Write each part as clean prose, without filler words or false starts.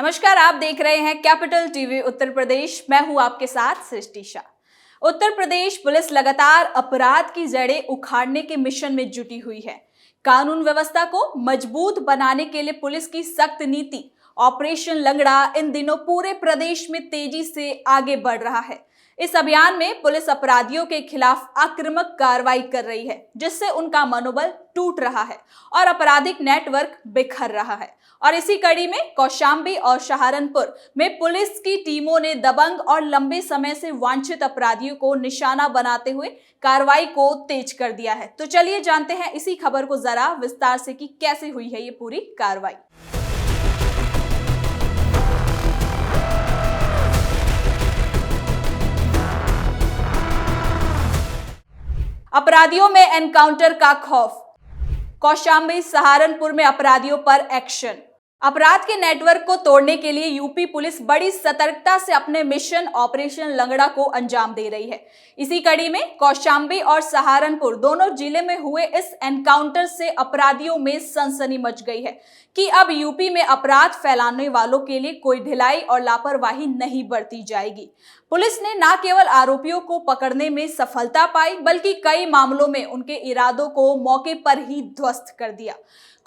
नमस्कार, आप देख रहे हैं कैपिटल टीवी उत्तर प्रदेश। मैं हूं आपके साथ सृष्टि शाह। उत्तर प्रदेश पुलिस लगातार अपराध की जड़ें उखाड़ने के मिशन में जुटी हुई है। कानून व्यवस्था को मजबूत बनाने के लिए पुलिस की सख्त नीति ऑपरेशन लंगड़ा इन दिनों पूरे प्रदेश में तेजी से आगे बढ़ रहा है। इस अभियान में पुलिस अपराधियों के खिलाफ आक्रामक कार्रवाई कर रही है, जिससे उनका मनोबल टूट रहा है और आपराधिक नेटवर्क बिखर रहा है। और इसी कड़ी में कौशाम्बी और सहारनपुर में पुलिस की टीमों ने दबंग और लंबे समय से वांछित अपराधियों को निशाना बनाते हुए कार्रवाई को तेज कर दिया है। तो चलिए जानते हैं इसी खबर को जरा विस्तार से कि कैसे हुई है ये पूरी कार्रवाई। अपराधियों में एनकाउंटर का खौफ। कौशाम्बी सहारनपुर में अपराधियों पर एक्शन। अपराध के नेटवर्क को तोड़ने के लिए यूपी पुलिस बड़ी सतर्कता से अपने मिशन ऑपरेशन लंगड़ा को अंजाम दे रही है। इसी कड़ी में कौशाम्बी और सहारनपुर दोनों जिले में हुए इस एनकाउंटर से अपराधियों में सनसनी मच गई है कि अब यूपी में अपराध फैलाने वालों के लिए कोई ढिलाई और लापरवाही नहीं बरती जाएगी। पुलिस ने न केवल आरोपियों को पकड़ने में सफलता पाई, बल्कि कई मामलों में उनके इरादों को मौके पर ही ध्वस्त कर दिया।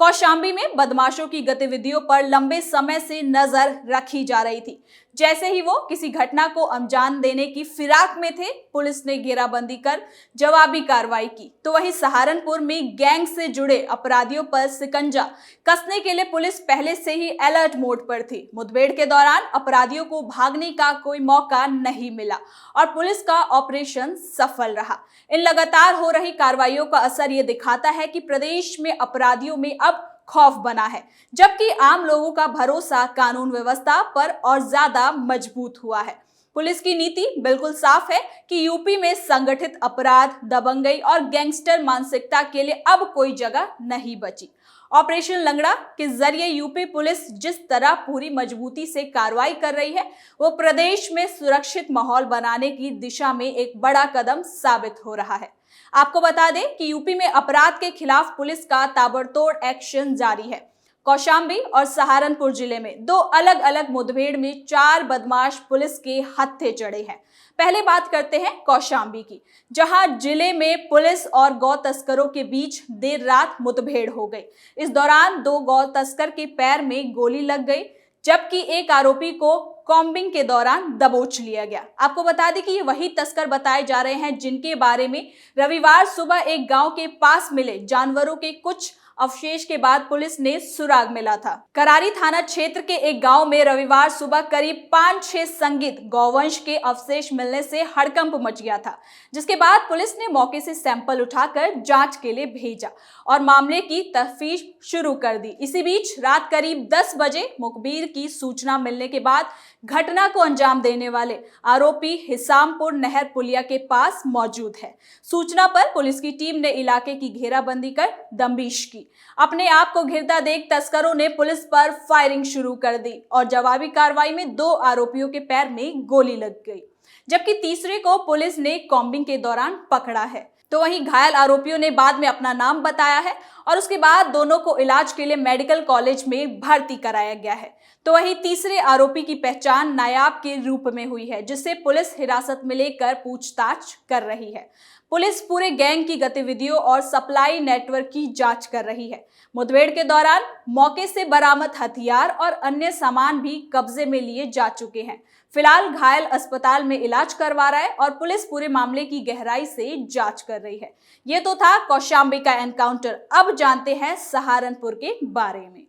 कौशाम्बी में बदमाशों की गतिविधियों पर लंबे समय से नजर रखी जा रही थी। जैसे ही वो किसी घटना को अंजाम देने की फिराक में थे, पुलिस ने घेराबंदी कर जवाबी कार्रवाई की। तो वहीं सहारनपुर में गैंग से जुड़े अपराधियों पर शिकंजा कसने के लिए पुलिस पहले से ही अलर्ट मोड पर थी। मुठभेड़ के दौरान अपराधियों को भागने का कोई मौका नहीं मिला और पुलिस का ऑपरेशन सफल रहा। इन लगातार हो रही कार्रवाइयों का असर ये दिखाता है कि प्रदेश में अपराधियों में अब खौफ बना है, जबकि आम लोगों का भरोसा कानून व्यवस्था पर और ज्यादा मजबूत हुआ है। पुलिस की नीति बिल्कुल साफ है कि यूपी में संगठित अपराध, दबंगई और गैंगस्टर मानसिकता के लिए अब कोई जगह नहीं बची। ऑपरेशन लंगड़ा के जरिए यूपी पुलिस जिस तरह पूरी मजबूती से कार्रवाई कर रही है, वो प्रदेश में सुरक्षित माहौल बनाने की दिशा में एक बड़ा कदम साबित हो रहा है। आपको बता दें कि यूपी में अपराध के खिलाफ पुलिस का ताबड़तोड़ एक्शन जारी है। कौशाम्बी और सहारनपुर जिले में दो अलग अलग मुठभेड़ में 4 बदमाश पुलिस के हत्थे चढ़े हैं। पहले बात करते हैं कौशाम्बी की, जहां जिले में पुलिस और गौ तस्करों के बीच देर रात मुठभेड़ हो गई। इस दौरान 2 गौ तस्कर के पैर में गोली लग गई, जबकि एक आरोपी को कॉम्बिंग के दौरान दबोच लिया गया। आपको बता दें कि ये वही तस्कर बताए जा रहे हैं जिनके बारे में रविवार सुबह एक गांव के पास मिले जानवरों के कुछ अवशेष के बाद पुलिस ने सुराग मिला था। करारी थाना क्षेत्र के एक गांव में रविवार सुबह करीब 5-6 संगित गौवंश के अवशेष मिलने से हड़कंप मच गया था, जिसके बाद पुलिस ने मौके से सैंपल उठाकर जांच के लिए भेजा और मामले की तफ्तीश शुरू कर दी। इसी बीच रात करीब 10 बजे मुखबिर की सूचना मिलने के बाद घटना को अंजाम देने वाले आरोपी हिसामपुर नहर पुलिया के पास मौजूद है। सूचना पर पुलिस की टीम ने इलाके की घेराबंदी कर दबिश की। अपने आप को घिरता देख तस्करों ने पुलिस पर फायरिंग शुरू कर दी और जवाबी कार्रवाई में 2 आरोपियों के पैर में गोली लग गई, जबकि तीसरे को पुलिस ने कॉम्बिंग के दौरान पकड़ा है। तो वहीं घायल आरोपियों ने बाद में अपना नाम बताया है और उसके बाद दोनों को इलाज के लिए मेडिकल कॉलेज में भर्ती कराया गया है। तो वहीं तीसरे आरोपी की पहचान नायाब के रूप में हुई है, जिसे पुलिस हिरासत में लेकर पूछताछ कर रही है। पुलिस पूरे गैंग की गतिविधियों और सप्लाई नेटवर्क की जांच कर रही है। मुठभेड़ के दौरान मौके से बरामद हथियार और अन्य सामान भी कब्जे में लिए जा चुके हैं। फिलहाल घायल अस्पताल में इलाज करवा रहा है और पुलिस पूरे मामले की गहराई से जांच कर रही है। ये तो था कौशाम्बी का एनकाउंटर। अब जानते हैं सहारनपुर के बारे में।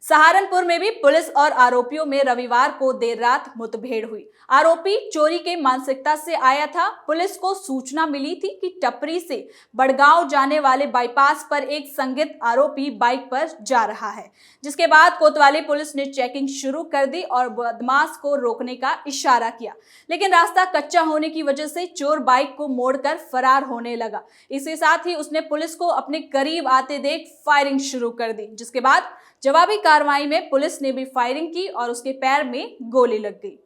सहारनपुर में भी पुलिस और आरोपियों में रविवार को देर रात मुठभेड़ हुई। आरोपी चोरी के मानसिकता से आया था। पुलिस को सूचना मिली थी कि टपरी से बड़गांव जाने वाले बाईपास पर एक संदिग्ध आरोपी बाइक पर जा रहा है, जिसके बाद कोतवाली पुलिस ने चेकिंग शुरू कर दी और बदमाश को रोकने का इशारा किया, लेकिन रास्ता कच्चा होने की वजह से चोर बाइक को मोड़कर फरार होने लगा। इसके साथ ही उसने पुलिस को अपने करीब आते देख फायरिंग शुरू कर दी, जिसके बाद जवाबी कार्रवाई में पुलिस ने भी फायरिंग की और उसके पैर में गोली लग गई।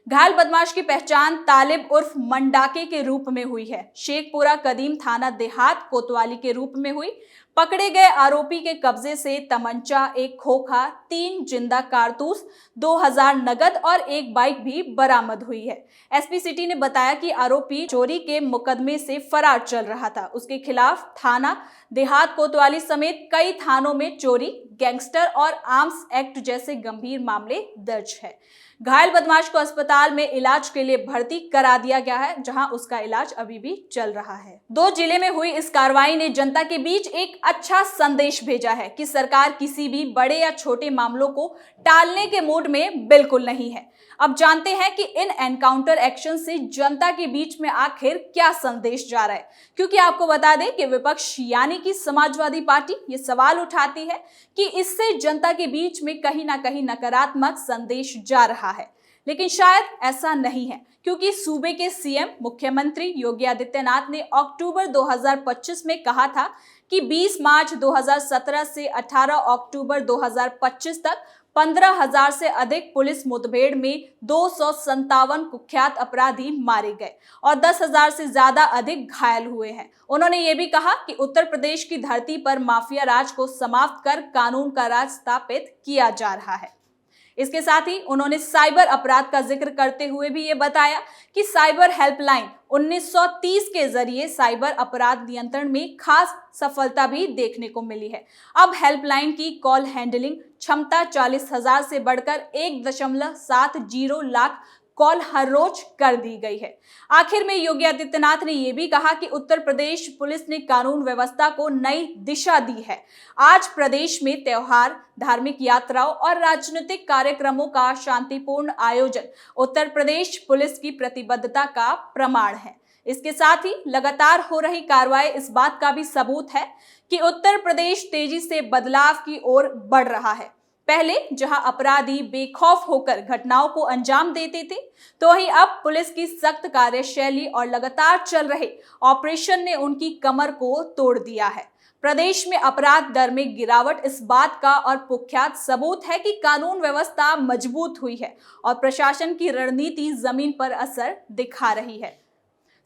घायल बदमाश की पहचान तालिब उर्फ मंडाके के रूप में हुई है। शेखपुरा कदीम थाना देहात कोतवाली के रूप में हुई। पकड़े गए आरोपी के कब्जे से तमंचा, एक खोखा, 3 जिंदा कारतूस, 2000 नगद और एक बाइक भी बरामद हुई है। एसपी सिटी ने बताया कि आरोपी चोरी के मुकदमे से फरार चल रहा था। उसके खिलाफ थाना देहात कोतवाली समेत कई थानों में चोरी, गैंगस्टर और आर्म्स एक्ट जैसे गंभीर मामले दर्ज है। घायल बदमाश को अस्पताल में इलाज के लिए भर्ती करा दिया गया है, जहां उसका इलाज अभी भी चल रहा है। 2 जिले में हुई इस कार्रवाई ने जनता के बीच एक अच्छा संदेश भेजा है कि सरकार किसी भी बड़े या छोटे मामलों को टालने के मूड में बिल्कुल नहीं है। अब जानते हैं कि इन एनकाउंटर एक्शन से जनता के बीच में आखिर क्या संदेश जा रहा है, क्योंकि आपको बता दें कि विपक्ष यानी कि समाजवादी पार्टी ये सवाल उठाती है कि इससे जनता के बीच में कहीं ना कहीं नकारात्मक संदेश जा रहा है, लेकिन शायद ऐसा नहीं है, क्योंकि सूबे के सीएम मुख्यमंत्री योगी आदित्यनाथ ने अक्टूबर 2025 में कहा था कि 20 मार्च 2017 से 18 अक्टूबर 2025 तक 15,000 से अधिक पुलिस मुठभेड़ में 257 कुख्यात अपराधी मारे गए और 10,000 से ज्यादा अधिक घायल हुए हैं। उन्होंने ये भी कहा कि उत्तर प्रदेश की धरती पर माफिया राज को समाप्त कर कानून का राज स्थापित किया जा रहा है। इसके साथ ही उन्होंने साइबर अपराध का जिक्र करते हुए भी ये बताया कि साइबर हेल्पलाइन 1930 के जरिए साइबर अपराध नियंत्रण में खास सफलता भी देखने को मिली है। अब हेल्पलाइन की कॉल हैंडलिंग क्षमता 40,000 से बढ़कर 1.70 लाख कॉल हर रोज कर दी गई है। आखिर में योगी आदित्यनाथ ने यह भी कहा कि उत्तर प्रदेश पुलिस ने कानून व्यवस्था को नई दिशा दी है। आज प्रदेश में त्योहार, धार्मिक यात्राओं और राजनीतिक कार्यक्रमों का शांतिपूर्ण आयोजन उत्तर प्रदेश पुलिस की प्रतिबद्धता का प्रमाण है। इसके साथ ही लगातार हो रही कार्रवाई इस बात का भी सबूत है कि उत्तर प्रदेश तेजी से बदलाव की ओर बढ़ रहा है। पहले जहां अपराधी बेखौफ होकर घटनाओं को अंजाम देते थे, तो वहीं अब पुलिस की सख्त कार्यशैली और लगातार चल रहे ऑपरेशन ने उनकी कमर को तोड़ दिया है। प्रदेश में अपराध दर में गिरावट इस बात का और पुख्यात सबूत है कि कानून व्यवस्था मजबूत हुई है और प्रशासन की रणनीति जमीन पर असर दिखा रही है।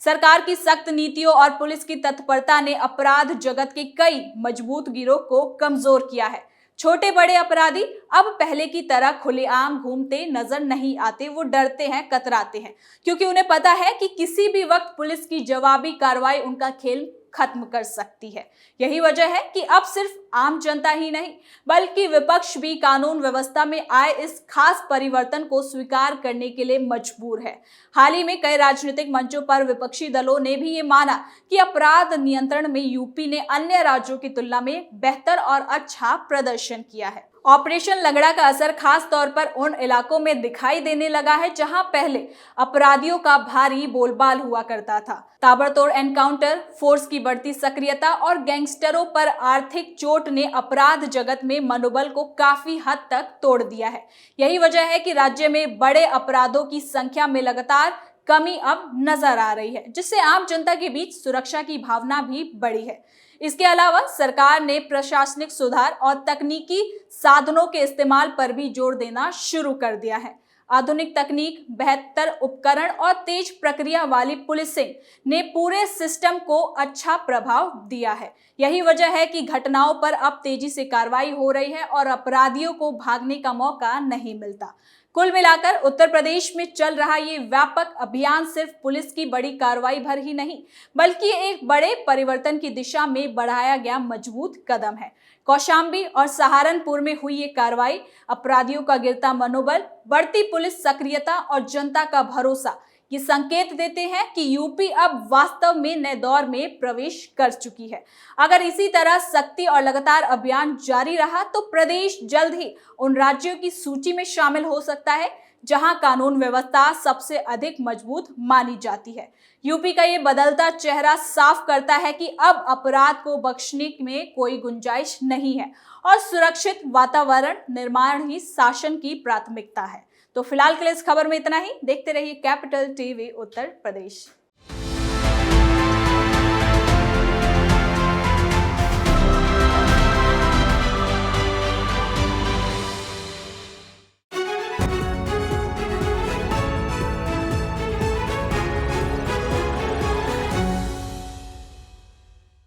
सरकार की सख्त नीतियों और पुलिस की तत्परता ने अपराध जगत के कई मजबूत गिरोह को कमजोर किया है। छोटे बड़े अपराधी अब पहले की तरह खुलेआम घूमते नजर नहीं आते। वो डरते हैं, कतराते हैं, क्योंकि उन्हें पता है कि किसी भी वक्त पुलिस की जवाबी कार्रवाई उनका खेल खत्म कर सकती है। यही वजह है कि अब सिर्फ आम जनता ही नहीं बल्कि विपक्ष भी कानून व्यवस्था में आए इस खास परिवर्तन को स्वीकार करने के लिए मजबूर है। हाल ही में कई राजनीतिक मंचों पर विपक्षी दलों ने भी ये माना कि अपराध नियंत्रण में यूपी ने अन्य राज्यों की तुलना में बेहतर और अच्छा प्रदर्शन किया है। ऑपरेशन लंगड़ा का असर खास तौर पर उन इलाकों में दिखाई देने लगा है जहां पहले अपराधियों का भारी बोलबाल हुआ करता था। ताबड़तोड़ एनकाउंटर, फोर्स की बढ़ती सक्रियता और गैंगस्टरों पर आर्थिक चोट ने अपराध जगत में मनोबल को काफी हद तक तोड़ दिया है। यही वजह है कि राज्य में बड़े अपराधों की संख्या में लगातार कमी अब नजर आ रही है, जिससे आम जनता के बीच सुरक्षा की भावना भी बढ़ी है। इसके अलावा सरकार ने प्रशासनिक सुधार और तकनीकी साधनों के इस्तेमाल पर भी जोर देना शुरू कर दिया है। आधुनिक तकनीक, बेहतर उपकरण और तेज प्रक्रिया वाली पुलिसिंग ने पूरे सिस्टम को अच्छा प्रभाव दिया है। यही वजह है कि घटनाओं पर अब तेजी से कार्रवाई हो रही है और अपराधियों को भागने का मौका नहीं मिलता। कुल मिलाकर उत्तर प्रदेश में चल रहा ये व्यापक अभियान सिर्फ पुलिस की बड़ी कार्रवाई भर ही नहीं बल्कि एक बड़े परिवर्तन की दिशा में बढ़ाया गया मजबूत कदम है। कौशाम्बी और सहारनपुर में हुई ये कार्रवाई अपराधियों का गिरता मनोबल, बढ़ती पुलिस सक्रियता और जनता का भरोसा ये संकेत देते हैं कि यूपी अब वास्तव में नए दौर में प्रवेश कर चुकी है। अगर इसी तरह सख्ती और लगातार अभियान जारी रहा तो प्रदेश जल्द ही उन राज्यों की सूची में शामिल हो सकता है जहां कानून व्यवस्था सबसे अधिक मजबूत मानी जाती है। यूपी का ये बदलता चेहरा साफ करता है कि अब अपराध को बख्शने में कोई गुंजाइश नहीं है और सुरक्षित वातावरण निर्माण ही शासन की प्राथमिकता है। तो फिलहाल के लिए इस खबर में इतना ही। देखते रहिए कैपिटल टीवी उत्तर प्रदेश।